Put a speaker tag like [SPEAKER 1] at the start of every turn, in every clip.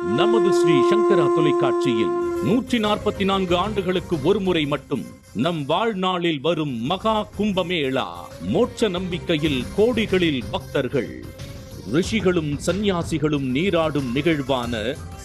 [SPEAKER 1] நமது ஸ்ரீ சங்கரா தொலைக்காட்சியில் 144 ஆண்டுகளுக்கு ஒருமுறை மட்டும் நம் வாழ்நாளில் வரும் மகா கும்பமேளா. மோட்ச நம்பிக்கையில் கோடிகளில் பக்தர்கள், ரிஷிகளும் சந்நியாசிகளும் நீராடும் நிகழ்வான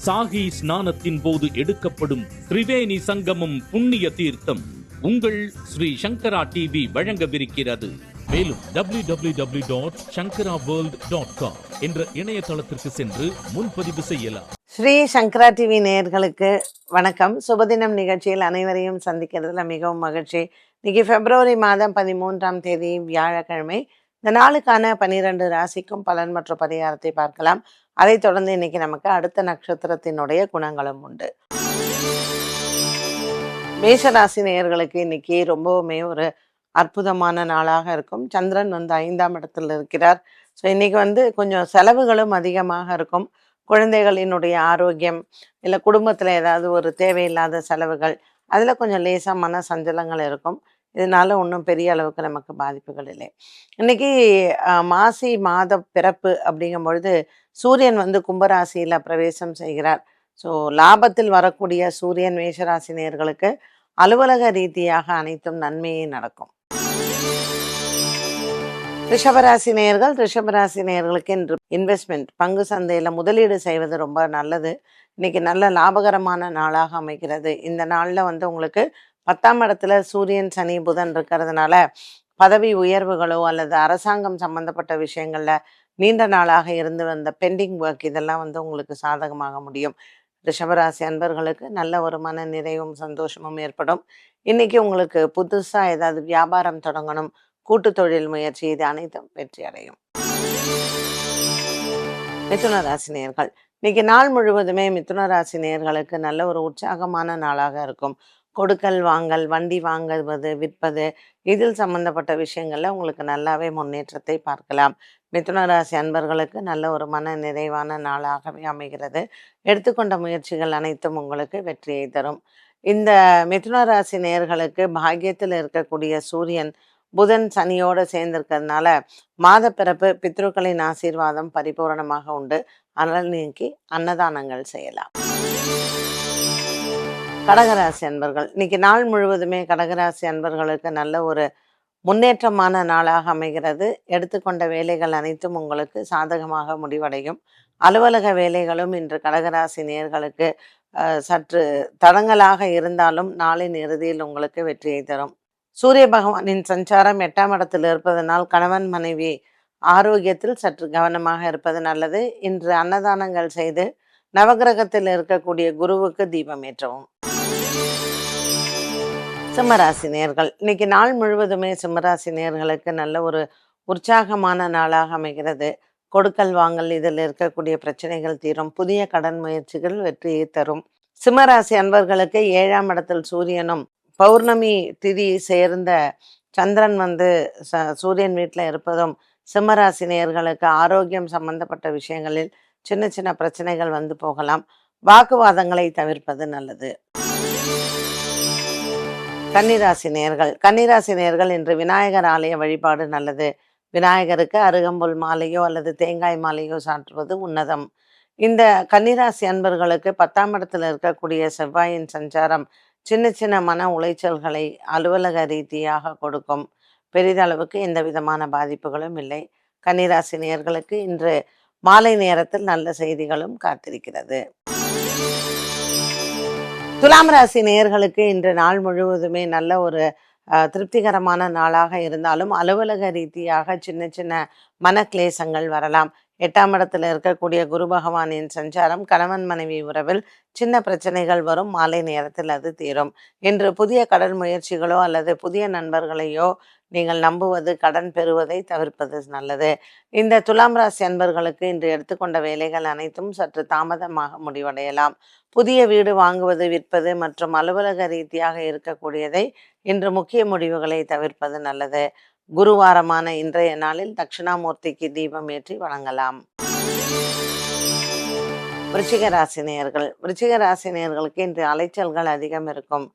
[SPEAKER 1] சாகி ஸ்நானத்தின் போது எடுக்கப்படும் திரிவேணி சங்கமம் புண்ணிய தீர்த்தம் உங்கள் ஸ்ரீ சங்கரா டிவி வழங்கவிருக்கிறது. மேலும் www.shankaraworld.com என்ற இணையதளத்திற்கு சென்று முன்பதிவு செய்யலாம்.
[SPEAKER 2] ஸ்ரீ சங்கரா டிவி நேயர்களுக்கு வணக்கம். சுபதினம் நிகழ்ச்சியில் அனைவரையும் சந்திக்கிறதுல மிகவும் மகிழ்ச்சி. இன்னைக்கு பிப்ரவரி மாதம் 13ஆம் தேதி வியாழக்கிழமை. இந்த நாளுக்கான 12 ராசிக்கும் பலன் மற்றும் பரிகாரத்தை பார்க்கலாம். அதைத் தொடர்ந்து இன்னைக்கு நமக்கு அடுத்த நட்சத்திரத்தினுடைய குணங்களும் உண்டு. மேஷராசி நேயர்களுக்கு இன்னைக்கு ரொம்பவுமே ஒரு அற்புதமான நாளாக இருக்கும். சந்திரன் 5ஆம் இடத்துல இருக்கிறார். ஸோ இன்னைக்கு கொஞ்சம் செலவுகளும் அதிகமாக இருக்கும். குழந்தைகளினுடைய ஆரோக்கியம், இல்லை குடும்பத்தில் ஏதாவது ஒரு தேவையில்லாத செலவுகள், அதில் கொஞ்சம் லேசாக மன சஞ்சலங்கள் இருக்கும். இதனால ஒன்றும் பெரிய அளவுக்கு நமக்கு பாதிப்புகள் இல்லை. இன்னைக்கு மாசி மாத பிறப்பு அப்படிங்கும் பொழுது சூரியன் கும்பராசியில் பிரவேசம் செய்கிறார். ஸோ லாபத்தில் வரக்கூடிய சூரியன் மேஷராசி நேயர்களுக்கு அலுவலக ரீதியாக அனைத்தும் நன்மையே நடக்கும். ரிஷபராசி நேயர்களுக்கு இன்று இன்வெஸ்ட்மெண்ட், பங்கு சந்தையில் முதலீடு செய்வது ரொம்ப நல்லது. இன்னைக்கு நல்ல லாபகரமான நாளாக அமைகிறது. இந்த நாளில் உங்களுக்கு 10ஆம் இடத்துல சூரியன் சனி புதன் இருக்கிறதுனால பதவி உயர்வுகளோ அல்லது அரசாங்கம் சம்பந்தப்பட்ட விஷயங்களில் நீண்ட நாளாக இருந்து வந்த பெண்டிங் ஒர்க் இதெல்லாம் உங்களுக்கு சாதகமாக முடியும். ரிஷபராசி அன்பர்களுக்கு நல்ல ஒரு மன நிறைவும் சந்தோஷமும் ஏற்படும். இன்னைக்கு உங்களுக்கு புதுசாக ஏதாவது வியாபாரம் தொடங்கணும், கூட்டு தொழில் முயற்சி, இது அனைத்தும் வெற்றி அடையும். மிதுன ராசி நேயர்கள் இன்னைக்கு நாள் முழுவதுமே மிதுன ராசி நேயர்களுக்கு நல்ல ஒரு உற்சாகமான நாளாக இருக்கும். கொடுக்கல் வாங்கல், வண்டி வாங்குவது, விற்பது, இதில் சம்பந்தப்பட்ட விஷயங்கள்ல உங்களுக்கு நல்லாவே முன்னேற்றத்தை பார்க்கலாம். மிதுன ராசி அன்பர்களுக்கு நல்ல ஒரு மன நிறைவான நாளாகவே அமைகிறது. எடுத்துக்கொண்ட முயற்சிகள் அனைத்தும் உங்களுக்கு வெற்றியை தரும். இந்த மிதுன ராசி நேயர்களுக்கு பாக்கியத்தில் இருக்கக்கூடிய சூரியன் புதன் சனியோடு சேர்ந்திருக்கிறதுனால மாத பிறப்பு பித்ருக்களின் ஆசீர்வாதம் பரிபூரணமாக உண்டு. அதனால் இன்னைக்கு அன்னதானங்கள் செய்யலாம். கடகராசி அன்பர்கள் இன்னைக்கு நாள் முழுவதுமே கடகராசி அன்பர்களுக்கு நல்ல ஒரு முன்னேற்றமான நாளாக அமைகிறது. எடுத்துக்கொண்ட வேலைகள் அனைத்தும் உங்களுக்கு சாதகமாக முடிவடையும். அலுவலக வேலைகளும் இன்று கடகராசி நேயர்களுக்கு சற்று தடங்கலாக இருந்தாலும் நாளின் இறுதியில் உங்களுக்கு வெற்றியை தரும். சூரிய பகவானின் சஞ்சாரம் 8ஆம் இடத்தில் இருப்பதனால் கணவன் மனைவி ஆரோக்கியத்தில் சற்று கவனமாக இருப்பது நல்லது. இன்று அன்னதானங்கள் செய்து நவகிரகத்தில் இருக்கக்கூடிய குருவுக்கு தீபம் ஏற்றவும். சிம்மராசி நேயர்கள் இன்னைக்கு நாள் முழுவதுமே சிம்மராசி நேயர்களுக்கு நல்ல ஒரு உற்சாகமான நாளாக அமைகிறது. கொடுக்கல் வாங்கல், இதில் இருக்கக்கூடிய பிரச்சனைகள் தீரும். புதிய கடன் முயற்சிகள் வெற்றியை தரும். சிம்மராசி அன்பர்களுக்கு 7ஆம் இடத்தில் சூரியனும் பௌர்ணமி திதி சேர்ந்த சந்திரன் சூரியன் வீட்டில் இருப்பதும் சிம்மராசி நேயர்களுக்கு ஆரோக்கியம் சம்பந்தப்பட்ட விஷயங்களில் சின்ன சின்ன பிரச்சனைகள் போகலாம். வாக்குவாதங்களை தவிர்ப்பது நல்லது. கன்னிராசி நேயர்கள் இன்று விநாயகர் ஆலய வழிபாடு நல்லது. விநாயகருக்கு அருகம்புல் மாலையோ அல்லது தேங்காய் மாலையோ சாற்றுவது உன்னதம். இந்த கன்னிராசி அன்பர்களுக்கு 10ஆம் இடத்தில் இருக்கக்கூடிய செவ்வாயின் சஞ்சாரம் சின்ன சின்ன மன உளைச்சல்களை அலுவலக ரீதியாக கொடுக்கும். பெரிதளவுக்கு எந்த விதமான பாதிப்புகளும் இல்லை. கன்னிராசி நேயர்களுக்கு இன்று மாலை நேரத்தில் நல்ல செய்திகளும் காத்திருக்கிறது. துலாம் ராசி நேயர்களுக்கு இன்று நாள் முழுவதுமே நல்ல ஒரு திருப்திகரமான நாளாக இருந்தாலும் அலுவலக ரீதியாக சின்ன சின்ன மனக்லேசங்கள் வரலாம். 8ஆம் இடத்துல இருக்கக்கூடிய குரு பகவானின் சஞ்சாரம் கணவன் மனைவி உறவில் சின்ன பிரச்சனைகள் வரும். மாலை நேரத்தில் அது தீரும். இன்று புதிய கடன் முயற்சிகளோ அல்லது புதிய நண்பர்களையோ நீங்கள் நம்புவது, கடன் பெறுவதை தவிர்ப்பது நல்லது. இந்த துலாம் ராசி அன்பர்களுக்கு இன்று எடுத்துக்கொண்ட வேலைகள் அனைத்தும் சற்று தாமதமாக முடிவடையலாம். புதிய வீடு வாங்குவது, விற்பது மற்றும் அலுவலக ரீதியாக இருக்கக்கூடியதை இன்று முக்கிய முடிவுகளை தவிர்ப்பது நல்லது. குருவாரமான இன்றைய நாளில் தட்சிணாமூர்த்திக்கு தீபம் ஏற்றி வணங்கலாம். விருச்சிக ராசி நேயர்களுக்கு இன்று அலைச்சல்கள் அதிகம் இருக்கும்.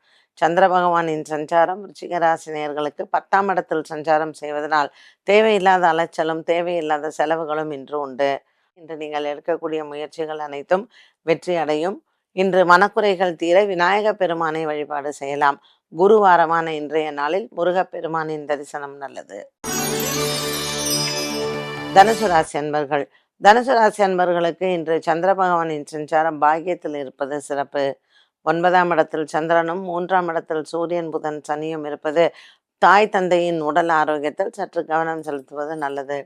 [SPEAKER 2] சந்திர பகவானின் சஞ்சாரம் விருச்சிக ராசி நேயர்களுக்கு 10ஆம் இடத்தில் சஞ்சாரம் செய்வதனால் தேவையில்லாத அலைச்சலும் தேவையில்லாத செலவுகளும் இன்று உண்டு. இன்று நீங்கள் எடுக்கக்கூடிய முயற்சிகள் அனைத்தும் வெற்றி அடையும். இன்று மனக்குறைகள் தீர விநாயக பெருமானை வழிபாடு செய்யலாம். குருவாரமான இன்றைய நாளில் முருகப்பெருமானின் தரிசனம் நல்லது. தனுசு ராசி அன்பர்கள். தனுசு ராசி அன்பர்களுக்கு இன்று சந்திர பகவானின் சஞ்சாரம் பாக்கியத்தில் இருப்பது சிறப்பு. 9ஆம் இடத்தில் சந்திரனும் 3ஆம் இடத்தில் சூரியன் புதன் சனியும் இருப்பது தாய் தந்தையின் உடல் ஆரோக்கியத்தில் சற்று கவனம் செலுத்துவது நல்லது.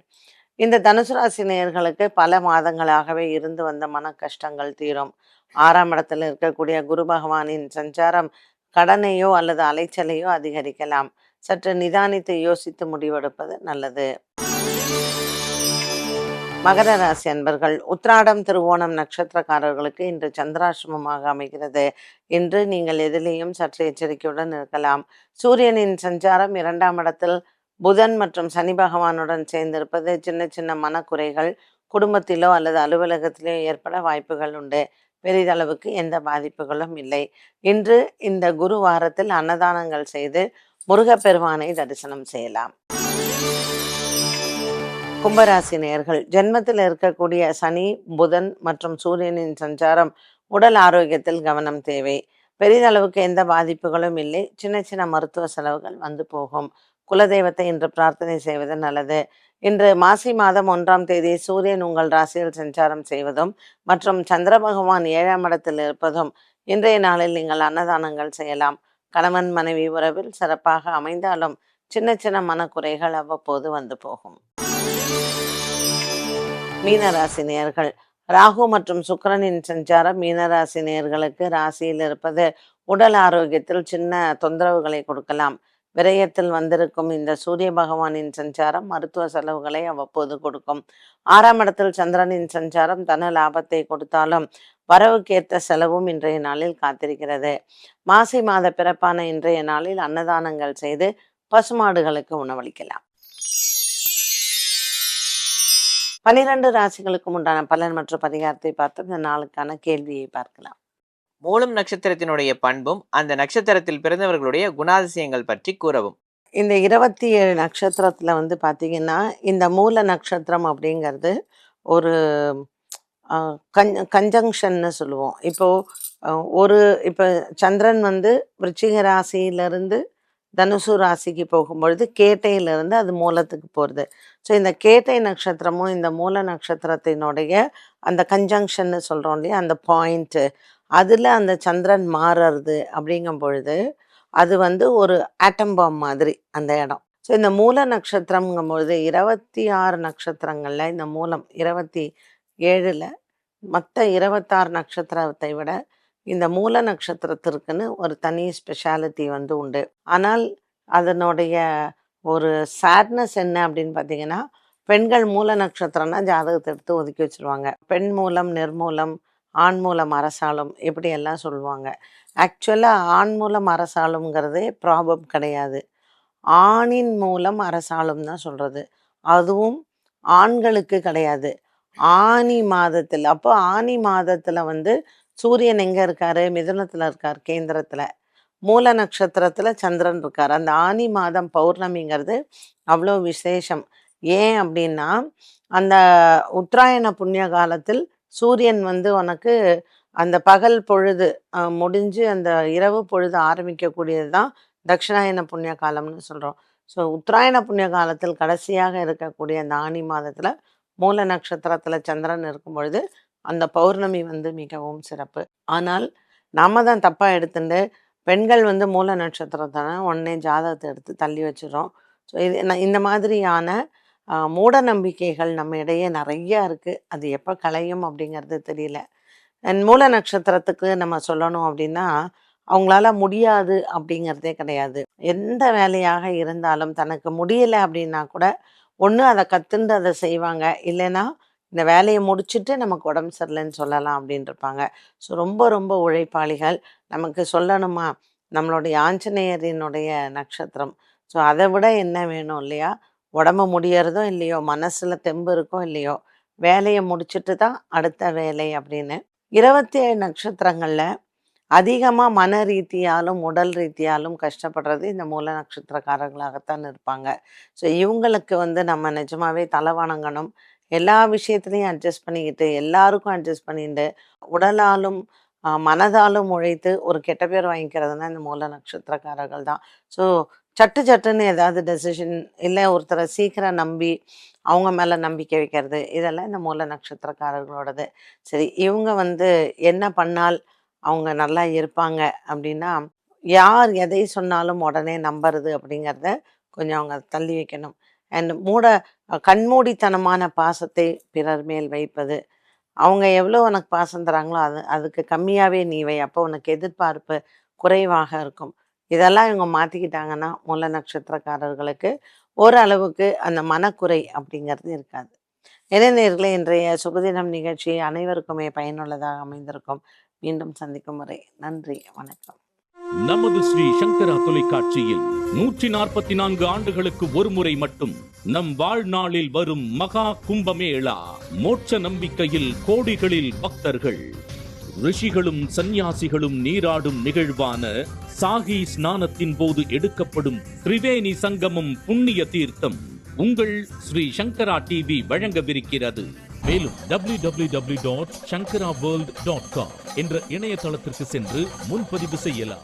[SPEAKER 2] இந்த தனுசு ராசி நேயர்களுக்கு பல மாதங்களாகவே இருந்து வந்த மன கஷ்டங்கள் தீரும். 6ஆம் இடத்தில் இருக்கக்கூடிய குரு பகவானின் சஞ்சாரம் கடனையோ அல்லது அலைச்சலையோ அதிகரிக்கலாம். சற்று நிதானித்து யோசித்து முடிவெடுப்பது நல்லது. மகர ராசி அன்பர்கள். உத்திராடம் திருவோணம் நட்சத்திரக்காரர்களுக்கு இன்று சந்திராசிரமமாக அமைகிறது. இன்று நீங்கள் எதிலேயும் சற்று எச்சரிக்கையுடன் இருக்கலாம். சூரியனின் சஞ்சாரம் 2ஆம் இடத்தில் புதன் மற்றும் சனி பகவானுடன் சேர்ந்திருப்பது சின்ன சின்ன மனக்குறைகள் குடும்பத்திலோ அல்லது அலுவலகத்திலோ ஏற்பட வாய்ப்புகள் உண்டு. பெரிதளவுக்கு எந்த பாதிப்புகளும் இல்லை. இன்று இந்த குரு வாரத்தில் அன்னதானங்கள் செய்து முருகப்பெருமானை தரிசனம் செய்யலாம். கும்பராசி நேயர்கள். ஜென்மத்தில் இருக்கக்கூடிய சனி புதன் மற்றும் சூரியனின் சஞ்சாரம் உடல் ஆரோக்கியத்தில் கவனம் தேவை. பெரிதளவுக்கு எந்த பாதிப்புகளும் இல்லை. சின்ன சின்ன மருத்துவ செலவுகள் வந்து போகும். குலதெய்வத்தை இன்று பிரார்த்தனை செய்வது நல்லது. இன்று மாசி மாதம் 1ஆம் தேதி சூரியன் உங்கள் ராசியில் சஞ்சாரம் செய்வதும் மற்றும் சந்திர பகவான் 7ஆம் இடத்தில் இருப்பதும் இன்றைய நாளில் நீங்கள் அன்னதானங்கள் செய்யலாம். கணவன் மனைவி உறவில் சிறப்பாக அமைந்தாலும் சின்ன சின்ன மனக்குறைகள் அவ்வப்போது வந்து போகும். மீனராசி நேயர்கள். ராகு மற்றும் சுக்கிரனின் சஞ்சாரம் மீனராசி நேயர்களுக்கு ராசியில் இருப்பது உடல் ஆரோக்கியத்தில் சின்ன தொந்தரவுகளை கொடுக்கலாம். விரயத்தில் வந்திருக்கும் இந்த சூரிய பகவானின் சஞ்சாரம் மருத்துவ செலவுகளை அவ்வப்போது கொடுக்கும். 6ஆம் இடத்தில் சந்திரனின் சஞ்சாரம் தன லாபத்தை கொடுத்தாலும் வரவுக்கேற்ற செலவும் இன்றைய நாளில் காத்திருக்கிறது. மாசி மாத பிறப்பான இன்றைய நாளில் அன்னதானங்கள் செய்து பசுமாடுகளுக்கு உணவளிக்கலாம். 12 ராசிகளுக்கும் உண்டான பலன் மற்றும் பரிகாரத்தை பார்த்து இந்த நாளுக்கான கேள்வியை பார்க்கலாம்.
[SPEAKER 3] மூலம் நட்சத்திரத்தினுடைய பண்பும் அந்த நட்சத்திரத்தில் பிறந்தவர்களுடைய குணாதிசயங்கள் பற்றி கூறவும்.
[SPEAKER 2] இந்த 27 நட்சத்திரத்துல வந்து பார்த்தீங்கன்னா, இந்த மூல நட்சத்திரம் அப்படிங்கிறது ஒரு கன்ஜங்ஷன்னு சொல்லுவோம். இப்போ ஒரு இப்போ சந்திரன் வந்து விருச்சிக ராசியிலிருந்து தனுசு ராசிக்கு போகும்பொழுது கேட்டையிலிருந்து அது மூலத்துக்கு போகிறது. ஸோ இந்த கேட்டை நட்சத்திரமும் இந்த மூல நட்சத்திரத்தினுடைய அந்த கன்ஜங்ஷன்னு சொல்கிறோம் இல்லையா, அந்த பாயிண்ட்டு அதில் அந்த சந்திரன் மாறுறது அப்படிங்கும் பொழுது அது வந்து ஒரு ஆட்டம் பாம் மாதிரி அந்த இடம். ஸோ இந்த மூல நட்சத்திரம்ங்கும் பொழுது 26 நட்சத்திரங்களில் இந்த மூலம் 27ல் மற்ற 26 நட்சத்திரத்தை விட இந்த மூல நட்சத்திரத்திற்குன்னு ஒரு தனி ஸ்பெஷாலிட்டி வந்து உண்டு. ஆனால் அதனுடைய ஒரு சேட்னஸ் என்ன அப்படின்னு பார்த்தீங்கன்னா, பெண்கள் மூல நட்சத்திரம்னா ஜாதகத்தை எடுத்து ஒதுக்கி வச்சுருவாங்க. பெண் மூலம் நிர்மூலம், ஆண் மூலம் அரசாளும் இப்படி எல்லாம் சொல்லுவாங்க. ஆக்சுவலாக ஆண் மூலம் அரசாளுங்கிறதே ப்ராபம் கிடையாது. ஆணின் மூலம் அரசாளும் தான் சொல்கிறது. அதுவும் ஆண்களுக்கு கிடையாது. ஆனி மாதத்தில். அப்போ ஆனி மாதத்தில் வந்து சூரியன் எங்கே இருக்கார்? மிதுனத்தில் இருக்கார், கேந்திரத்தில். மூல நட்சத்திரத்தில் சந்திரன் இருக்கார். அந்த ஆனி மாதம் பௌர்ணமிங்கிறது அவ்வளோ விசேஷம். ஏன் அப்படின்னா, அந்த உத்தராயண புண்ணிய காலத்தில் சூரியன் வந்து உனக்கு அந்த பகல் பொழுது முடிஞ்சு அந்த இரவு பொழுது ஆரம்பிக்கக்கூடியது தான் தட்சிணாயன புண்ணிய காலம்னு சொல்கிறோம். ஸோ உத்தராயண புண்ணிய காலத்தில் கடைசியாக இருக்கக்கூடிய அந்த ஆனி மாதத்தில் மூல நட்சத்திரத்தில் சந்திரன் இருக்கும் பொழுது அந்த பௌர்ணமி வந்து மிகவும் சிறப்பு. ஆனால் நாம தான் தப்பாக எடுத்துட்டு பெண்கள் வந்து மூல நட்சத்திரத்தான உடனே ஜாதகத்தை எடுத்து தள்ளி வச்சிடறோம். ஸோ இது இந்த மாதிரியான மூட நம்பிக்கைகள் நம்ம இடையே நிறையா இருக்குது. அது எப்போ களையும் அப்படிங்கிறது தெரியல. மூல நட்சத்திரத்துக்கு நம்ம சொல்லணும் அப்படின்னா, அவங்களால முடியாது அப்படிங்கிறதே கிடையாது. எந்த வேலையாக இருந்தாலும் தனக்கு முடியலை அப்படின்னா கூட ஒன்று அதை கற்றுண்டு அதை செய்வாங்க, இல்லைன்னா இந்த வேலையை முடிச்சுட்டு நமக்கு உடம்பு சரியில்லைன்னு சொல்லலாம் அப்படின்னு இருப்பாங்க. ஸோ ரொம்ப ரொம்ப உழைப்பாளிகள். நமக்கு சொல்லணுமா, நம்மளுடைய ஆஞ்சநேயரினுடைய நட்சத்திரம். ஸோ அதை விட என்ன வேணும் இல்லையா? உடம்பு முடியறதோ இல்லையோ, மனசில் தெம்பு இருக்கோ இல்லையோ, வேலையை முடிச்சுட்டு தான் அடுத்த வேலை அப்படின்னு. 27 நட்சத்திரங்களில் அதிகமாக மன ரீதியாலும் உடல் ரீதியாலும் கஷ்டப்படுறது இந்த மூல நட்சத்திரக்காரர்களாகத்தான் இருப்பாங்க. ஸோ இவங்களுக்கு வந்து நம்ம நிஜமாவே தலை வணங்கணும். எல்லா விஷயத்துலையும் அட்ஜஸ்ட் பண்ணிக்கிட்டு எல்லாருக்கும் அட்ஜஸ்ட் பண்ணிட்டு உடலாலும் மனதாலும் உழைத்து ஒரு கெட்ட பேர் வாங்கிக்கிறதுனா இந்த மூல நட்சத்திரக்காரர்கள் தான். ஸோ சட்டுன்னு ஏதாவது டெசிஷன் இல்லை ஒருத்தரை சீக்கிரம் நம்பி அவங்க மேலே நம்பிக்கை வைக்கிறது இதெல்லாம் இந்த மூல நட்சத்திரக்காரர்களோடது. சரி, இவங்க என்ன பண்ணால் அவங்க நல்லா இருப்பாங்க அப்படின்னா, யார் எதை சொன்னாலும் உடனே நம்புறது அப்படிங்கிறத கொஞ்சம் அவங்க தள்ளி வைக்கணும். அண்ட் கண்மூடித்தனமான பாசத்தை பிறர் மேல் வைப்பது. அவங்க எவ்வளோ உனக்கு பாசம் தராங்களோ அதுக்கு கம்மியாகவே நீ வை, அப்போ உனக்கு எதிர்பார்ப்பு குறைவாக இருக்கும். இதெல்லாம் இவங்க மாற்றிக்கிட்டாங்கன்னா மூல நட்சத்திரக்காரர்களுக்கு ஓரளவுக்கு அந்த மனக்குறை அப்படிங்கிறது இருக்காது. இளைஞர்களே, இன்றைய சுபதினம் நிகழ்ச்சி அனைவருக்குமே பயனுள்ளதாக அமைந்திருக்கும். மீண்டும் சந்திக்கும் வரை நன்றி, வணக்கம்.
[SPEAKER 1] நமது ஸ்ரீ சங்கரா தொலைக்காட்சியில் 144 ஆண்டுகளுக்கு ஒரு முறை மட்டும் நம் வாழ்நாளில் வரும் மகா கும்பமேளா. மோட்ச நம்பிக்கையில் கோடிகளில் பக்தர்கள், ரிஷிகளும் சந்நியாசிகளும் நீராடும் நிகழ்வான சாகி ஸ்நானத்தின் போது எடுக்கப்படும் திரிவேணி சங்கமம் புண்ணிய தீர்த்தம் உங்கள் ஸ்ரீ சங்கரா டிவி வழங்கவிருக்கிறது. மேலும் www.shankaraworld.com என்ற இணையதளத்திற்கு சென்று முன்பதிவு செய்யலாம்.